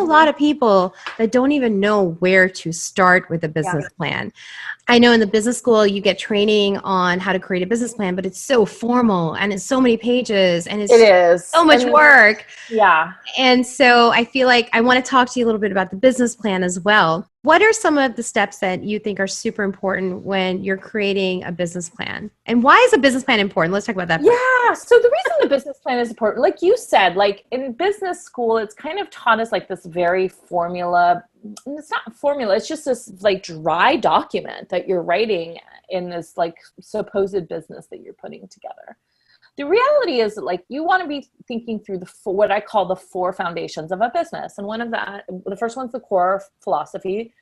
lot of people that don't even know where to start with a business plan. I know in the business school, you get training on how to create a business plan, but it's so formal and it's so many pages and it's so much work. Yeah. And so I feel like I want to talk to you a little bit about the business plan as well. What are some of the steps that you think are super important when you're creating a business plan? And why is a business plan important? Let's talk about that first. Yeah. So the reason the business plan is important, like you said, like in business school, it's kind of taught us like this very formula. It's not formula. It's just this like dry document that you're writing in this like supposed business that you're putting together. The reality is that like you want to be thinking through what I call the 4 foundations of a business. And one of that, the first one's the core philosophy,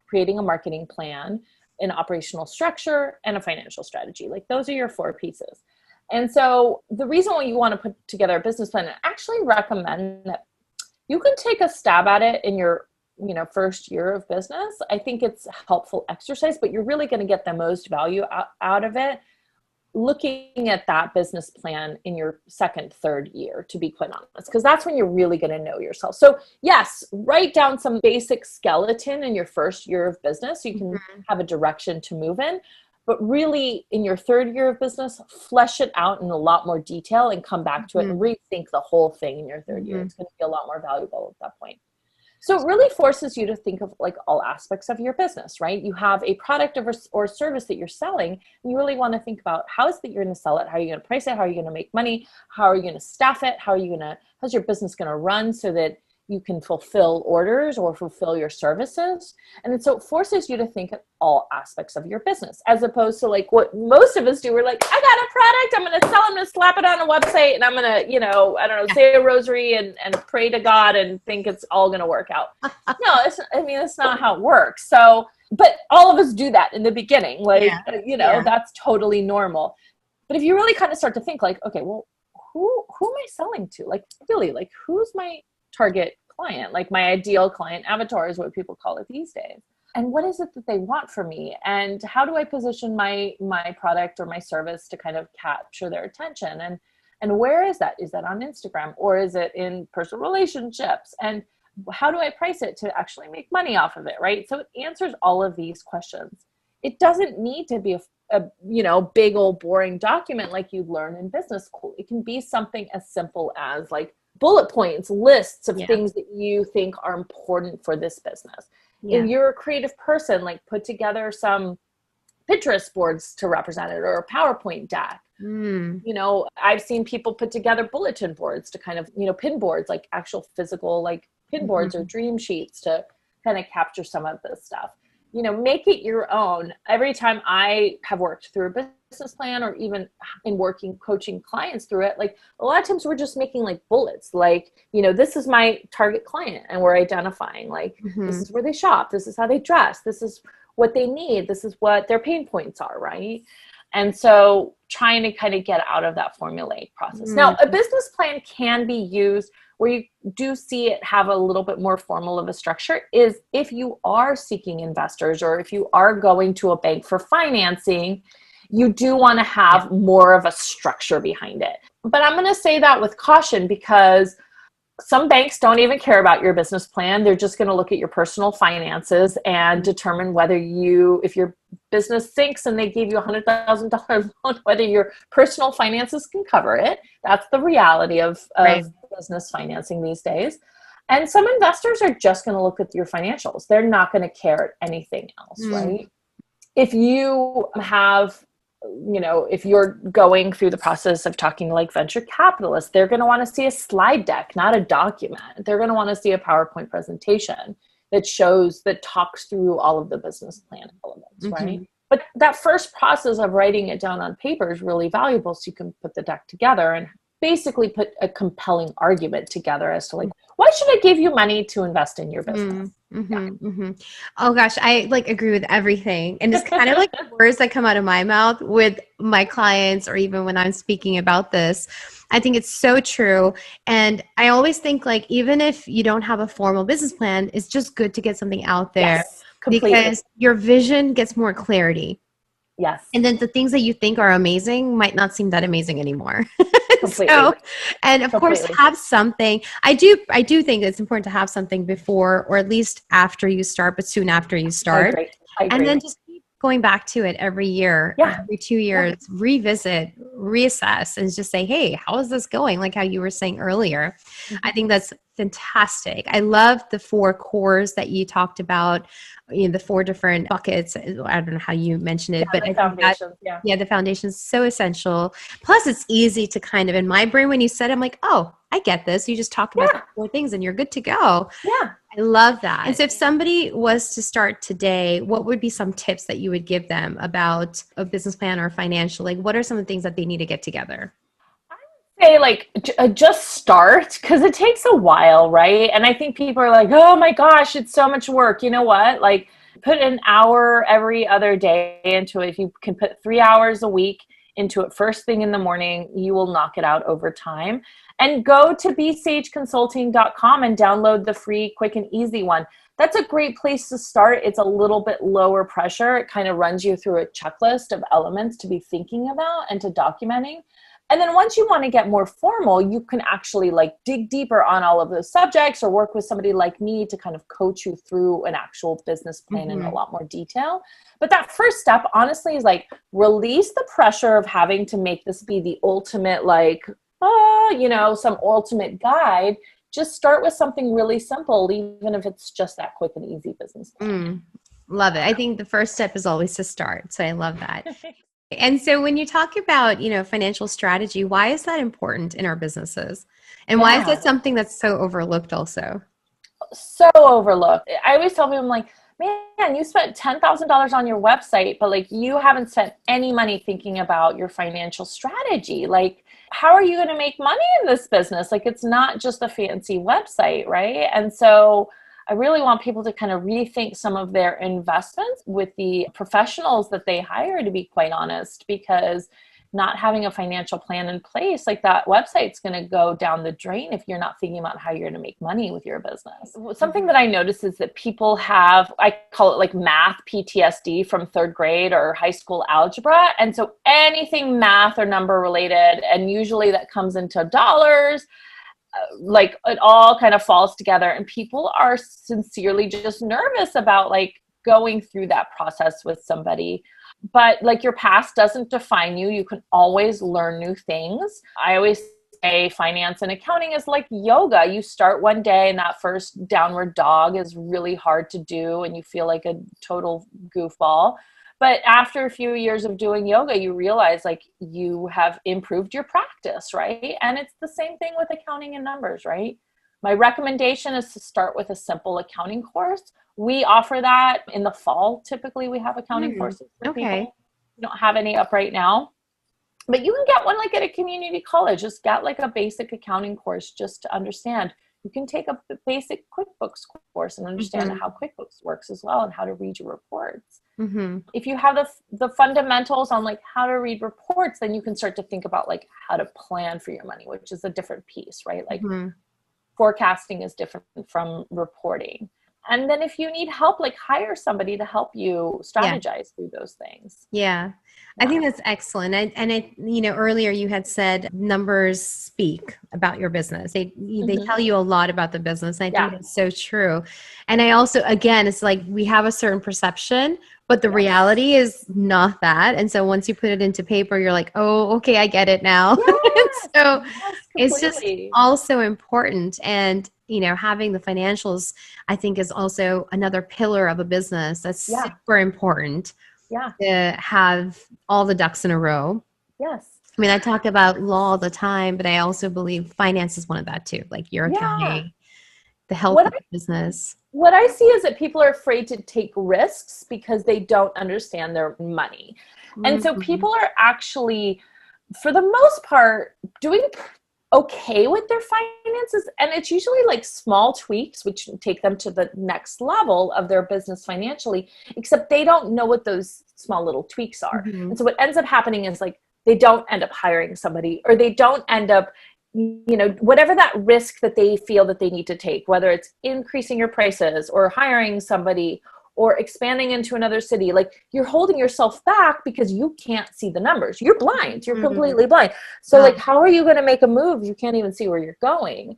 creating a marketing plan, an operational structure, and a financial strategy. Like those are your 4 pieces. And so the reason why you want to put together a business plan, I actually recommend that you can take a stab at it in your first year of business. I think it's a helpful exercise, but you're really going to get the most value out of it looking at that business plan in your second, third year, to be quite honest, because that's when you're really going to know yourself. So yes, write down some basic skeleton in your first year of business so you can have a direction to move in. But really in your third year of business, flesh it out in a lot more detail and come back to it and rethink the whole thing in your third year. It's going to be a lot more valuable at that point. So it really forces you to think of like all aspects of your business, right? You have a product or service that you're selling, and you really want to think about how is it that you're going to sell it? How are you going to price it? How are you going to make money? How are you going to staff it? How's your business going to run so that you can fulfill orders or fulfill your services? And so it forces you to think of all aspects of your business, as opposed to like what most of us do. We're like, I got a product, I'm going to sell, I'm going to slap it on a website, and I'm going to, say a rosary and pray to God and think it's all going to work out. No, it's not how it works. So, but all of us do that in the beginning. Like, that's totally normal. But if you really kind of start to think like, okay, well, who am I selling to? Like, really, like who's my target client? Like my ideal client avatar is what people call it these days. And what is it that they want from me? And how do I position my product or my service to kind of capture their attention? And where is that? Is that on Instagram, or is it in personal relationships? And how do I price it to actually make money off of it, right? So it answers all of these questions. It doesn't need to be a big old boring document like you learn in business school. It can be something as simple as like bullet points, lists of things that you think are important for this business. If you're a creative person, like put together some Pinterest boards to represent it, or a PowerPoint deck. I've seen people put together bulletin boards to kind of, pin boards, like actual physical, like pin boards or dream sheets to kind of capture some of this stuff. Make it your own. Every time I have worked through a business plan, or even in coaching clients through it, like a lot of times we're just making like bullets, like, this is my target client, and we're identifying like, this is where they shop, this is how they dress, this is what they need, this is what their pain points are, right? And so trying to kind of get out of that formulaic process. Now, a business plan can be used where you do see it have a little bit more formal of a structure is if you are seeking investors, or if you are going to a bank for financing, you do want to have more of a structure behind it. But I'm going to say that with caution, because some banks don't even care about your business plan. They're just going to look at your personal finances and determine whether if your business sinks and they gave you $100,000 loan, whether your personal finances can cover it. That's the reality of business financing these days. And some investors are just going to look at your financials. They're not going to care anything else, right? If you have, if you're going through the process of talking like venture capitalists, they're going to want to see a slide deck, not a document. They're going to want to see a PowerPoint presentation that talks through all of the business plan elements, right? But that first process of writing it down on paper is really valuable, so you can put the deck together and basically put a compelling argument together as to like, why should I give you money to invest in your business? Oh gosh, I agree with everything. And it's kind of like the words that come out of my mouth with my clients, or even when I'm speaking about this. I think it's so true. And I always think even if you don't have a formal business plan, it's just good to get something out there, because your vision gets more clarity. Yes. And then the things that you think are amazing might not seem that amazing anymore. Completely. And of course, Completely. have something. I do think it's important to have something before or at least after you start, but soon after you I start. agree. I And agree. then just keep going back to it every year, Yeah. every two Yeah. years, revisit, reassess, and just say, hey, how is this going? Like how you were saying earlier. I think that's fantastic. I love the four cores that you talked about, the four different buckets. I don't know how you mentioned it, Yeah, but the I think that, foundations. Yeah. yeah, the foundation is so essential. Plus, it's easy to kind of, in my brain, when you said, I'm like, oh, I get this. You just talk about the Yeah. four things and you're good to go. Yeah. I love that. And so if somebody was to start today, what would be some tips that you would give them about a business plan or financial? Like, what are some of the things that they need to get together? Say like just start because it takes a while, right? And I think people are like, oh my gosh, it's so much work. You know what? Like put an hour every other day into it. If you can put 3 hours a week into it first thing in the morning, you will knock it out over time. And go to bsageconsulting.com and download the free quick and easy one. That's a great place to start. It's a little bit lower pressure. It kind of runs you through a checklist of elements to be thinking about and to documenting. And then once you want to get more formal, you can actually like dig deeper on all of those subjects or work with somebody like me to kind of coach you through an actual business plan in a lot more detail. But that first step, honestly, is like release the pressure of having to make this be the ultimate, like, some ultimate guide. Just start with something really simple, even if it's just that quick and easy business plan. Love it. I think the first step is always to start. So I love that. And so when you talk about, financial strategy, why is that important in our businesses? And why is Yeah. that something that's so overlooked also? So overlooked. I always tell people, I'm like, man, you spent $10,000 on your website, but like you haven't spent any money thinking about your financial strategy. Like, how are you going to make money in this business? Like, it's not just a fancy website, right? And so I really want people to kind of rethink some of their investments with the professionals that they hire, to be quite honest, because not having a financial plan in place, like that website's going to go down the drain if you're not thinking about how you're going to make money with your business. Something that I notice is that people have, I call it like math PTSD from third grade or high school algebra. And so anything math or number related, and usually that comes into dollars, like it all kind of falls together. And people are sincerely just nervous about like going through that process with somebody. But like your past doesn't define you. You can always learn new things. I always say finance and accounting is like yoga. You start one day and that first downward dog is really hard to do and you feel like a total goofball. But after a few years of doing yoga, you realize like you have improved your practice, right? And it's the same thing with accounting and numbers, right? My recommendation is to start with a simple accounting course. We offer that in the fall. Typically, we have accounting courses for Okay. people. We don't have any up right now, but you can get one like at a community college. Just get like a basic accounting course just to understand. You can take a basic QuickBooks course and understand how QuickBooks works as well and how to read your reports. If you have the fundamentals on like how to read reports, then you can start to think about like how to plan for your money, which is a different piece, right? Like forecasting is different from reporting. And then if you need help, like hire somebody to help you Yeah. strategize through those things. Yeah. I think that's excellent. Earlier you had said numbers speak about your business. They tell you a lot about the business. And I think Yeah. that's so true. And I also, again, it's like we have a certain perception, but the reality is not that. And so once you put it into paper, you're like, oh, okay, I get it now. Yes, So yes, it's just completely. also important. And, having the financials, I think, is also another pillar of a business that's Yeah, super important yeah, to have all the ducks in a row. yes. I mean, I talk about law all the time, but I also believe finance is one of that too, like your Yeah. accounting, the health What of the business. what I see is that people are afraid to take risks because they don't understand their money. And so Mhm. people are actually, for the most part, doing okay with their finances. And it's usually like small tweaks, which take them to the next level of their business financially, except they don't know what those small little tweaks are. And Mhm. so what ends up happening is like they don't end up hiring somebody, or they don't end up, whatever that risk that they feel that they need to take, whether it's increasing your prices or hiring somebody or expanding into another city, like you're holding yourself back because you can't see the numbers. You're blind. You're completely blind. So like, how are you going to make a move? You can't even see where you're going.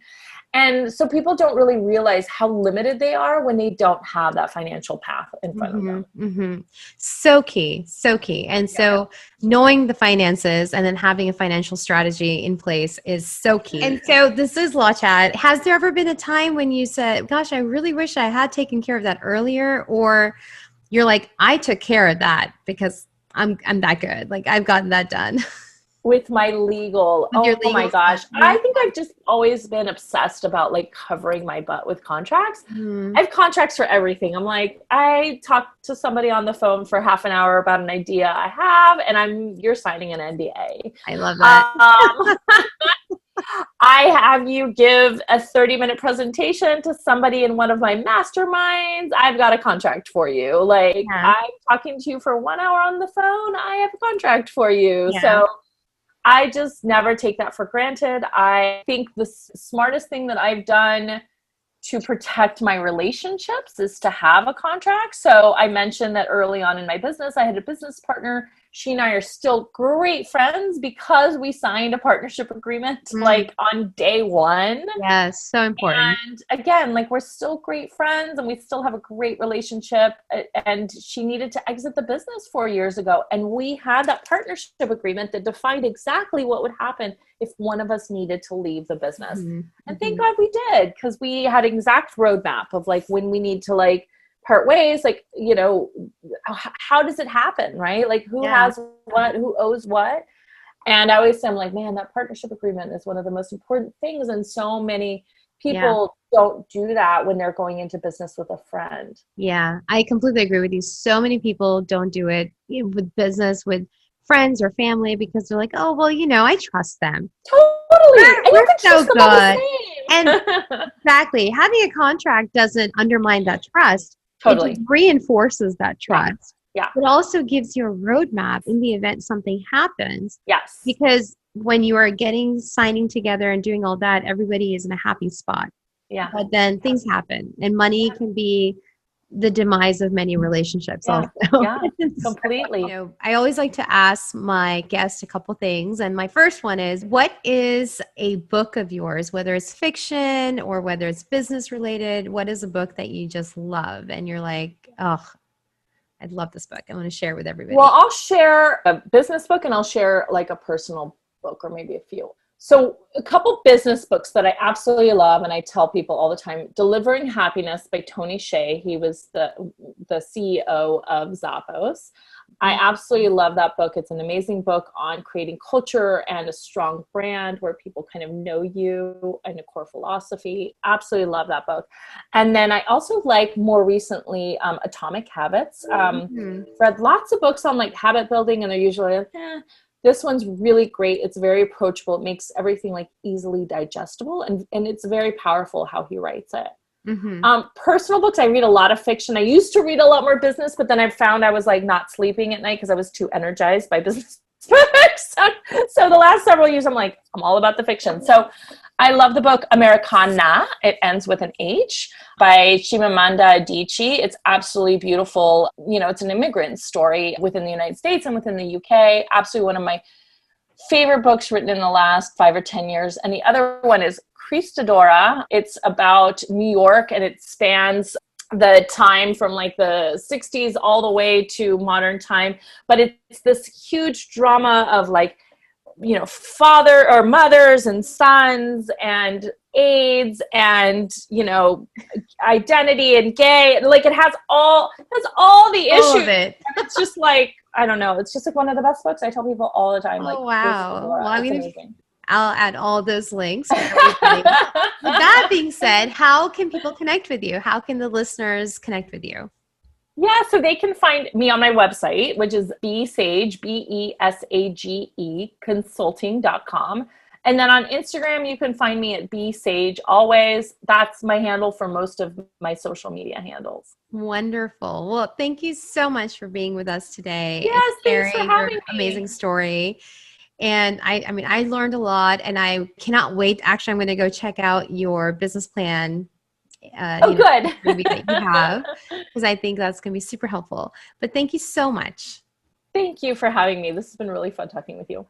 And so people don't really realize how limited they are when they don't have that financial path in front of them. So key, so key. And so knowing the finances and then having a financial strategy in place is so key. And so this is Law Chat. Has there ever been a time when you said, gosh, I really wish I had taken care of that earlier? Or you're like, I took care of that because I'm that good. Like I've gotten that done. With my legal, my gosh. I think I've just always been obsessed about like covering my butt with contracts. I have contracts for everything. I'm like, I talk to somebody on the phone for half an hour about an idea I have, and you're signing an NDA. I love that. I have you give a 30-minute presentation to somebody in one of my masterminds. I've got a contract for you. Like I'm talking to you for 1 hour on the phone. I have a contract for you. So I just never take that for granted. I think the smartest thing that I've done to protect my relationships is to have a contract. So I mentioned that early on in my business, I had a business partner. She and I are still great friends because we signed a partnership agreement like on day one. Yes, so important. And again, like we're still great friends and we still have a great relationship. And she needed to exit the business 4 years ago. And we had that partnership agreement that defined exactly what would happen if one of us needed to leave the business. And thank God we did, because we had an exact roadmap of like when we need to like part ways, like, you know, how does it happen, right? Like who has what, who owes what. And I always say, I'm like, man, that partnership agreement is one of the most important things. And so many people don't do that when they're going into business with a friend. Yeah, I completely agree with you. So many people don't do it with business, with friends or family, because they're like, oh, well, you know, I trust them. Totally. And We're you can so trust them all the same. And exactly. Having a contract doesn't undermine that trust. Totally. It just reinforces that trust. Yeah. It also gives you a roadmap in the event something happens. Yes. Because when you are signing together and doing all that, everybody is in a happy spot. Yeah. But then things happen, and money can be the demise of many relationships also. Yeah, completely. You know, I always like to ask my guests a couple things. And my first one is, what is a book of yours, whether it's fiction or whether it's business related? What is a book that you just love and you're like, oh, I'd love this book. I want to share it with everybody. Well, I'll share a business book and I'll share like a personal book or maybe a few. So a couple business books that I absolutely love, and I tell people all the time: Delivering Happiness by Tony Hsieh. He was the CEO of Zappos. I absolutely love that book. It's an amazing book on creating culture and a strong brand where people kind of know you and a core philosophy. Absolutely love that book. And then I also like more recently Atomic Habits. Read lots of books on like habit building, and they're usually like, this one's really great. It's very approachable. It makes everything like easily digestible, and it's very powerful how he writes it. Personal books, I read a lot of fiction. I used to read a lot more business, but then I found I was like not sleeping at night because I was too energized by business books. So the last several years, I'm like, I'm all about the fiction. So I love the book Americana. It ends with an H, by Chimamanda Adichie. It's absolutely beautiful. You know, it's an immigrant story within the United States and within the UK. Absolutely one of my favorite books written in the last 5 or 10 years. And the other one is Cristadora. It's about New York, and it spans the time from like the 60s all the way to modern time. But it's this huge drama of like, you know, father or mothers and sons and AIDS and, you know, identity and gay. Like it has all the issues. All of it. It's just like, I don't know. It's just like one of the best books. I tell people all the time. Oh, like, wow. Well, amazing. I'll add all those links. With that being said, how can people connect with you? How can the listeners connect with you? Yeah, so they can find me on my website, which is besage, BESAGE, consulting.com. And then on Instagram, you can find me at besage always. That's my handle for most of my social media handles. Wonderful. Well, thank you so much for being with us today. Yes, thanks for having me. Amazing story. And I mean, I learned a lot, and I cannot wait. Actually, I'm going to go check out your business plan Oh, good. maybe that you have, because I think that's going to be super helpful. But thank you so much. Thank you for having me. This has been really fun talking with you.